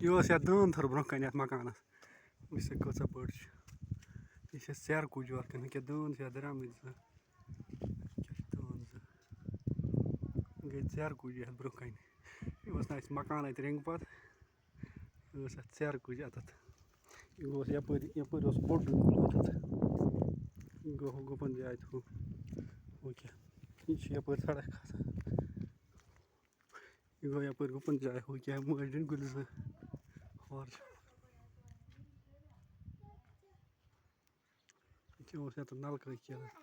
यह दान थर ब्रोह कन मकानस वह कचा बड़ यह सेर कुज कन क्या दान दराम गई सेर कुज ब्रोह कन यह मकान अत रेंग पत यह सेर कुज अत यह यप बोड़ गो गुपन जाए हु क्या यप सड़क खसान यह गो यप गुपन जाए हु क्या मजन गुल हर नलक क्या